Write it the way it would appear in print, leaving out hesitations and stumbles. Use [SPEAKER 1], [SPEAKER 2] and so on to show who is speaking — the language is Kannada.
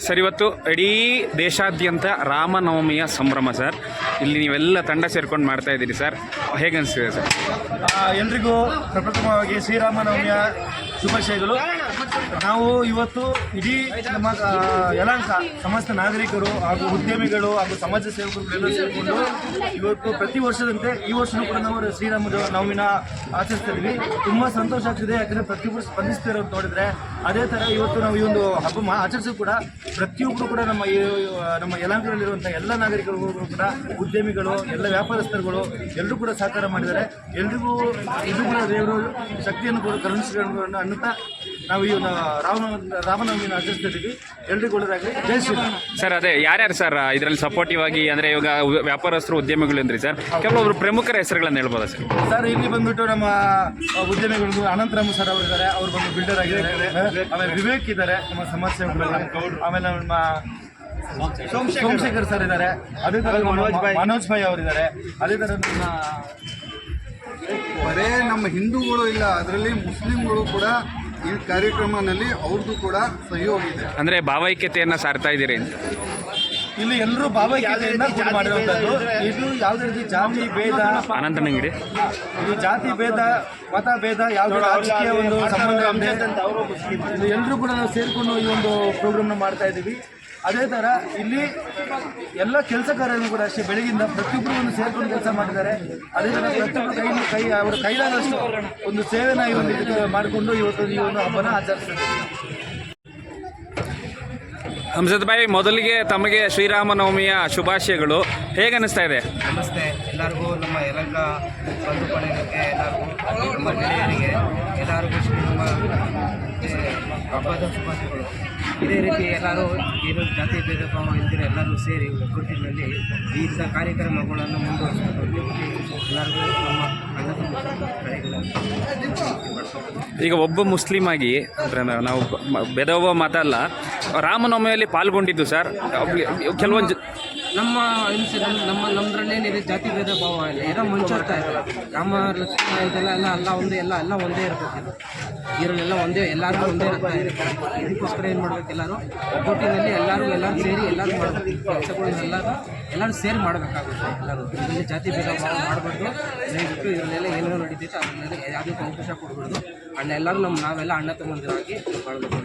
[SPEAKER 1] ಸರ್, ಇವತ್ತು ಇಡೀ ದೇಶಾದ್ಯಂತ ರಾಮನವಮಿಯ ಸಂಭ್ರಮ ಸರ್. ಇಲ್ಲಿ ನೀವೆಲ್ಲ ತಂಡ ಸೇರ್ಕೊಂಡು ಮಾಡ್ತಾ ಇದ್ದೀರಿ ಸರ್, ಹೇಗೆ ಅನಿಸ್ತಿದೆ ಸರ್?
[SPEAKER 2] ಎಲ್ರಿಗೂ ಪ್ರಪ್ರಥಮವಾಗಿ ಶ್ರೀರಾಮನವಮಿಯ ಶುಭಾಶಯಗಳು. ನಾವು ಇವತ್ತು ಇಡೀ ನಮ್ಮ ಯಲಹಂಕ ಸಮಸ್ತ ನಾಗರಿಕರು ಹಾಗೂ ಉದ್ಯಮಿಗಳು ಹಾಗೂ ಸಮಾಜ ಸೇವಕರುಗಳೆಲ್ಲ ಸೇರಿಕೊಂಡು ಇವತ್ತು ಪ್ರತಿ ವರ್ಷದಂತೆ ಈ ವರ್ಷವೂ ಕೂಡ ನಾವು ಶ್ರೀರಾಮ ನವಮಿನ ಆಚರಿಸ್ತಾ ಇದ್ವಿ. ತುಂಬ ಸಂತೋಷ ಆಗ್ತಿದೆ, ಯಾಕಂದರೆ ಪ್ರತಿಯೊಬ್ಬರು ಸ್ಪಂದಿಸ್ತಿರೋ ಅಂತ ನೋಡಿದ್ರೆ ಅದೇ ಥರ ಇವತ್ತು ನಾವು ಈ ಒಂದು ಹಬ್ಬ ಆಚರಿಸೋ ಕೂಡ ಪ್ರತಿಯೊಬ್ಬರು ಕೂಡ ನಮ್ಮ ಯಲಹಂಕದಲ್ಲಿರುವಂಥ ಎಲ್ಲ ನಾಗರಿಕರಿಗೂ ಕೂಡ ಉದ್ಯಮಿಗಳು, ಎಲ್ಲ ವ್ಯಾಪಾರಸ್ಥರುಗಳು ಎಲ್ಲರೂ ಕೂಡ ಸಹಕಾರ ಮಾಡಿದ್ದಾರೆ. ಎಲ್ರಿಗೂ ಇದು ಕೂಡ ದೇವರು ಶಕ್ತಿಯನ್ನು ಕೂಡ ಕರುಣಿಸಿಕೊಂಡು ಅನ್ನುತ್ತಾ ನಾವು ಈ ರಾಮನವಮಿನ ಆಚರಿಸ್ತಾ ಇದ್ದೀವಿ. ಎಲ್ರಿಗೂ ಒಳ್ಳೆಯದಾಗಲಿ. ಜೈ ಶ್ರೀರಾಮ್.
[SPEAKER 1] ಸರ್, ಅದೇ ಯಾರ್ಯಾರು ಸರ್ ಇದರಲ್ಲಿ ಸಪೋರ್ಟಿವ್ ಆಗಿ, ಅಂದರೆ ಇವಾಗ ವ್ಯಾಪಾರಸ್ಥರು ಉದ್ಯಮಿಗಳು ಅಂದ್ರಿ ಸರ್, ಕೆಲವೊಬ್ರು ಪ್ರಮುಖರ ಹೆಸರುಗಳನ್ನು ಹೇಳ್ಬೋದಾ ಸರ್?
[SPEAKER 2] ಸರ್, ಇಲ್ಲಿ ಬಂದ್ಬಿಟ್ಟು ನಮ್ಮ ಉದ್ಯಮಿಗಳು ಅನಂತರಾಮ್ ಸರ್ ಅವರಿದ್ದಾರೆ, ಅವರು ಬಂದು ಬಿಲ್ಡರ್ ಆಗಿದ್ದಾರೆ. ಆಮೇಲೆ ವಿವೇಕ್ ಇದ್ದಾರೆ, ನಮ್ಮ ಸಮಾಜ ಸೇವಕರು. ಆಮೇಲೆ ನಮ್ಮ ಸೋಮಶೇಖರ್ ಸರ್ ಇದ್ದಾರೆ. ಅದೇ ಥರ ಮನೋಜ್ ಭಾಯ್ ಅವರಿದ್ದಾರೆ. ಅದೇ ಥರ
[SPEAKER 3] ಬರೇ ನಮ್ಮ ಹಿಂದೂಗಳು ಇಲ್ಲ, ಅದರಲ್ಲಿ ಮುಸ್ಲಿಂಗಳು ಕೂಡ ಈ ಕಾರ್ಯಕ್ರಮದಲ್ಲಿ ಅವ್ರದ್ದು ಕೂಡ ಸಹಯೋಗ ಇದೆ.
[SPEAKER 1] ಅಂದರೆ ಭಾವೈಕ್ಯತೆಯನ್ನು ಸಾರ್ತಾ ಇದ್ದೀರಿ ಅಂತ
[SPEAKER 2] ಇಲ್ಲಿ ಎಲ್ಲರೂ ಭಾವೈಕ್ಯತೆಯಿಂದ ಮಾಡಿರುವಂಥದ್ದು. ಇದು ಯಾವುದೇ ರೀತಿ ಜಾತಿ ಭೇದ,
[SPEAKER 1] ಅನಂತನಂಗಿಡಿ,
[SPEAKER 2] ಇದು ಜಾತಿ ಭೇದ, ಮತ ಭೇದ, ಯಾವುದೇ ರಾಜಕೀಯ ಒಂದು ಸಂಬಂಧ ಇದು ಎಲ್ಲರೂ ಕೂಡ ನಾವು ಸೇರಿಕೊಂಡು ಈ ಒಂದು ಪ್ರೋಗ್ರಾಮ್ನ ಮಾಡ್ತಾ ಇದ್ದೀವಿ. ಅದೇ ಥರ ಇಲ್ಲಿ ಎಲ್ಲ ಕೆಲಸ ಕಾರ್ಯಗಳು ಕೂಡ ಅಷ್ಟೇ, ಬೆಳಗಿಂದ ಪ್ರತಿಯೊಬ್ಬರು ಒಂದು ಸೇರ್ಕೊಂಡು ಕೆಲಸ ಮಾಡಿದ್ದಾರೆ. ಅದೇ ಥರ ಪ್ರತಿಯೊಬ್ಬರು ಅವರ ಕೈಲಾದಷ್ಟು ಒಂದು ಸೇವೆನ ಈ ಒಂದು ಇದಕ್ಕೆ ಮಾಡಿಕೊಂಡು ಇವತ್ತು ಈ ಒಂದು ಹಬ್ಬನ ಆಚರಿಸ್ತಿದ್ದೀವಿ.
[SPEAKER 1] ಹಂಸದ್ ಭಾಯ್, ಮೊದಲಿಗೆ ತಮಗೆ ಶ್ರೀರಾಮನವಮಿಯ ಶುಭಾಶಯಗಳು. ಹೇಗೆ ಅನ್ನಿಸ್ತಾ ಇದೆ?
[SPEAKER 4] ನಮಸ್ತೆ ಎಲ್ಲರಿಗೂ, ನಮ್ಮ ಯಲಹಂಕ ಬಂಧು ಬಳಗಕ್ಕೆ ಎಲ್ಲರಿಗೂ, ನಮ್ಮ ಗೆಳೆಯರಿಗೆ ಎಲ್ಲರಿಗೂ ಶ್ರೀರಾಮ ಹಬ್ಬದ ಶುಭಾಶಯಗಳು. ಇದೇ ರೀತಿ ಎಲ್ಲರೂ ಏನು ಜಾತಿ ಭೇದ ಭಾವ ಇದ್ದರೆ ಎಲ್ಲರೂ ಸೇರಿ ಒಗ್ಗಟ್ಟಿನಲ್ಲಿ ಈ ಕಾರ್ಯಕ್ರಮಗಳನ್ನು ಮುಂದುವರಿಸಬೇಕು. ಎಲ್ಲರಿಗೂ ನಮ್ಮ
[SPEAKER 1] ಈಗ ಒಬ್ಬ ಮುಸ್ಲಿಂ ಆಗಿ ಅಂದರೆ ನಾವು ಭೇದಭಾವ ಮಾತಲ್ಲ, ರಾಮನವಮಿಯಲ್ಲಿ ಪಾಲ್ಗೊಂಡಿದ್ದು ಸರ್. ಕೆಲವೊಂದು
[SPEAKER 4] ನಮ್ಮದ್ರಲ್ಲೇನಿದೆ ಜಾತಿ ಭೇದ ಭಾವ ಇಲ್ಲ, ಏನೋ ಮುಂಚೋರ್ತಾ ಇರಲ್ಲ. ರಾಮ ಲಕ್ಷ್ಮಣ ಇದೆಲ್ಲ ಎಲ್ಲ ಒಂದೇ, ಎಲ್ಲ ಒಂದೇ ಇರಬೇಕು. ಇದರಲ್ಲೆಲ್ಲ ಒಂದೇ, ಎಲ್ಲರಿಗೂ ಒಂದೇ ಇರ್ತಾ ಇದೆ. ಇದಕ್ಕೋಸ್ಕರ ಏನು ಮಾಡಬೇಕು, ಎಲ್ಲರೂ ಒಗ್ಗಟ್ಟಿನಲ್ಲಿ ಎಲ್ಲರೂ ಸೇರಿ ಎಲ್ಲರೂ ಮಾಡಬೇಕು. ಎಲ್ಲರೂ ಸೇರಿ ಮಾಡಬೇಕಾಗುತ್ತೆ. ಎಲ್ಲರೂ ಇದರಲ್ಲಿ ಜಾತಿ ಭೇದ ಭಾವ ಮಾಡಬಾರ್ದು. ದಯವಿಟ್ಟು ಇದರಲ್ಲೆಲ್ಲ ಏನೇನೋ ನಡೀತೈತೆ ಅದನ್ನೆಲ್ಲ ಯಾವುದೇ ಅವಕಾಶ ಕೊಡಬಾರ್ದು. ಎಲ್ಲರೂ ನಾವೆಲ್ಲ ಅಣ್ಣ ತಮ್ಮಂದಿರಾಗಿ ಬಾಳಬೇಕು.